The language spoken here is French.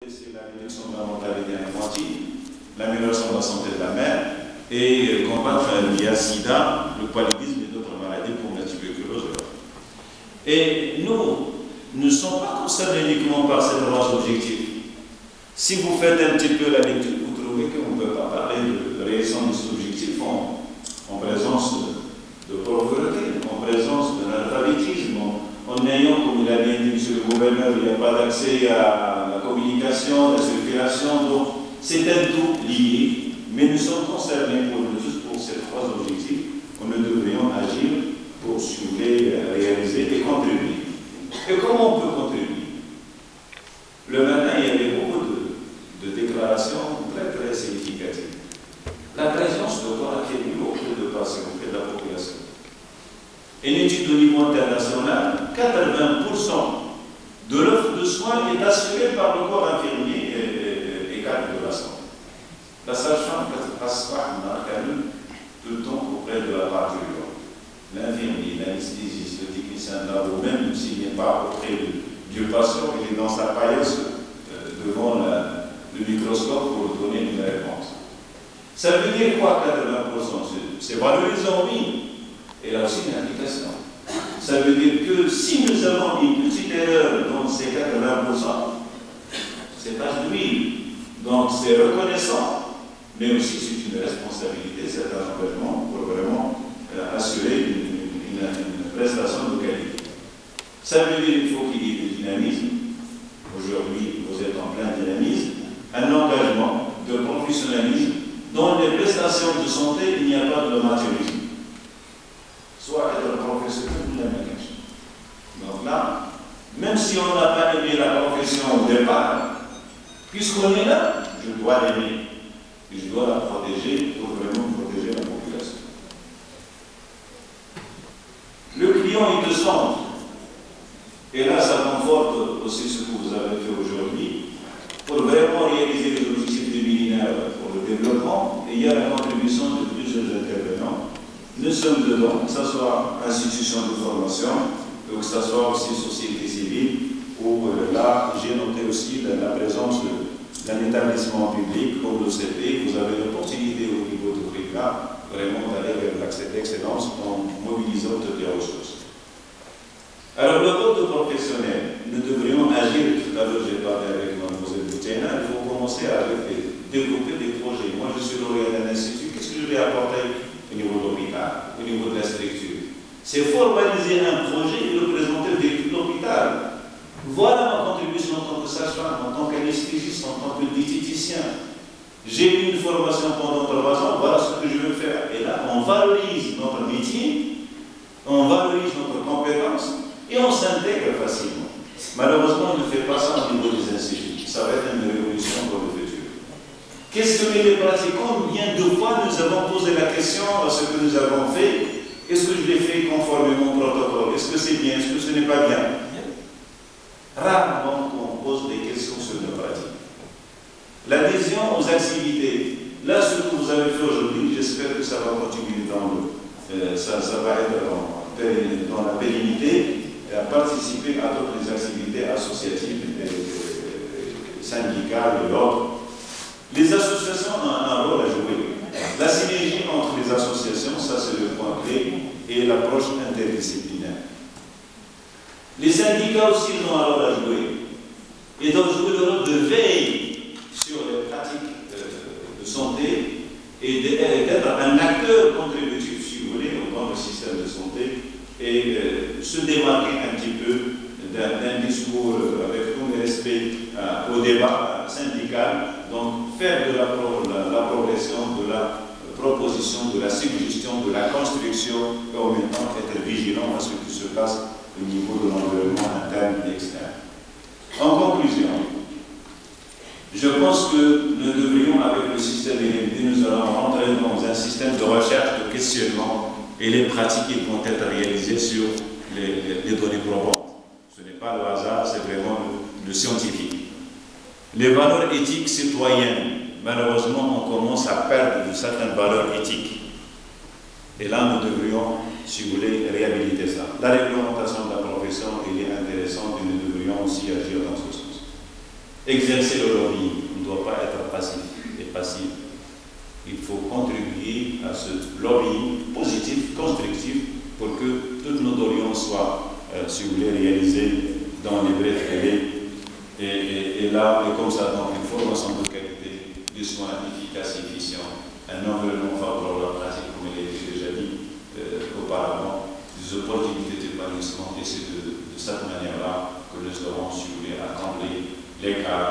C'est la réduction de la mortalité infantile, l'amélioration de la santé de la mère et combattre l'IA-Sida, le paludisme et d'autres maladies comme la tuberculose. Et nous ne sommes pas concernés uniquement par ces trois objectifs. Si vous faites un petit peu la lecture, vous trouvez qu'on ne peut pas parler de réalisation de ces objectifs en présence de pauvreté, en présence de l'analphabétisme, en ayant, comme l'a bien dit M. le gouverneur, il n'y a pas d'accès à la communication, à la circulation, donc c'est un tout lié, mais nous sommes concernés juste pour ces trois objectifs, nous devrions agir pour stimuler, réaliser et contribuer. Et comment on peut contribuer? Le matin, il y avait beaucoup de déclarations très très significatives. La présence de corps accueillis auprès de patients, auprès de la population. Une étude au niveau international, 80% de l'offre de soins est assurée par le corps infirmier et cadre de la santé. La sage-femme passe pas tout le temps auprès de la partie du corps. L'infirmier, l'anesthésiste, le technicien de labo, même s'il n'est pas auprès du patient, il est dans sa paillasse devant le microscope pour donner une réponse. Ça veut dire quoi 80%? C'est valorisant, oui. Et là aussi une application. Ça veut dire que si nous avons une petite erreur dans ces 80%, c'est pas de d'huile. Donc c'est reconnaissant, mais aussi c'est une responsabilité, c'est un engagement pour vraiment assurer une prestation de qualité. Ça veut dire qu'il faut qu'il y ait du dynamisme. Aujourd'hui, vous êtes en plein dynamisme, un engagement de professionnalisme. Dans les prestations de santé, il n'y a pas de matérialisme. Soit être professionnel ou l'américain. Donc là, même si on n'a pas aimé la profession au départ, puisqu'on est là, je dois l'aimer. Et je dois la protéger pour vraiment protéger la population. Le client est de centre. Et là, ça conforte aussi ce que vous avez fait aujourd'hui pour vraiment réaliser les objectifs du millénaire pour le développement. Et il y a la contribution de plusieurs intervenants. Nous sommes dedans, que ce soit institution de formation, ou que ce soit aussi société civile, où là, j'ai noté aussi la présence d'un établissement public comme le CP. Vous avez l'opportunité au niveau de PRICA vraiment d'aller vers l'accès d'excellence en mobilisant toutes les ressources. Alors, le code professionnel, nous devrions agir. Tout à l'heure, j'ai parlé avec Mme Boutiena, il faut commencer à développer des projets. Moi, je suis lauréat d'un institut, qu'est-ce que je vais apporter au niveau de l'hôpital, au niveau de la structure? C'est formaliser un projet et le présenter au l'hôpital. Voilà ma contribution en tant que sage-femme, en tant qu'anesthésiste, en tant que diététicien. J'ai eu une formation pendant 3 ans, voilà ce que je veux faire. Et là, on valorise notre métier, on valorise notre compétence et on s'intègre facilement. Malheureusement, on ne fait pas ça au niveau des instituts. Ça va être une révolution pour le futur. Questionner les pratiques. Combien de fois nous avons posé la question à ce que nous avons fait? Est-ce que je l'ai fait conformément au protocole? Est-ce que c'est bien? Est-ce que ce n'est pas bien? Rarement on pose des questions sur nos pratiques. L'adhésion aux activités. Là, ce que vous avez fait aujourd'hui, j'espère que ça va continuer ça va être dans la pérennité et à participer à d'autres activités associatives, syndicales et autres. Les associations ont un rôle à jouer. La synergie entre les associations, ça c'est le point clé, et l'approche interdisciplinaire. Les syndicats aussi ont un rôle à jouer. Ils doivent jouer le rôle de veille sur les pratiques de santé et d'être un acteur contributif, si vous voulez, dans le système de santé et se démarquer un petit peu d'un discours avec tout le respect au débat syndical. Donc, faire de la progression, de la proposition, de la suggestion, de la construction, et en même temps être vigilant à ce qui se passe au niveau de l'environnement interne et externe. En conclusion, je pense que nous devrions, avec le système LMD, nous allons rentrer dans un système de recherche, de questionnement, et les pratiques qui vont être réalisées sur les données probantes. Ce n'est pas le hasard, c'est vraiment le scientifique. Les valeurs éthiques citoyennes, malheureusement, on commence à perdre de certaines valeurs éthiques. Et là, nous devrions, si vous voulez, réhabiliter ça. La réglementation de la profession, elle est intéressante et nous devrions aussi agir dans ce sens. exercer le lobbying. On ne doit pas être passif et passif. Il faut contribuer à ce lobbying positif, constructif, pour que toutes nos doléances soient, si vous voulez, réalisées dans les brefs délais. Et là, et comme ça, donc, une formation de qualité, des soins efficaces et efficients, un environnement favorable à la pratique, comme il a été déjà dit auparavant, des opportunités d'épanouissement, et c'est de cette manière-là que nous aurons, si vous voulez, à combler l'écart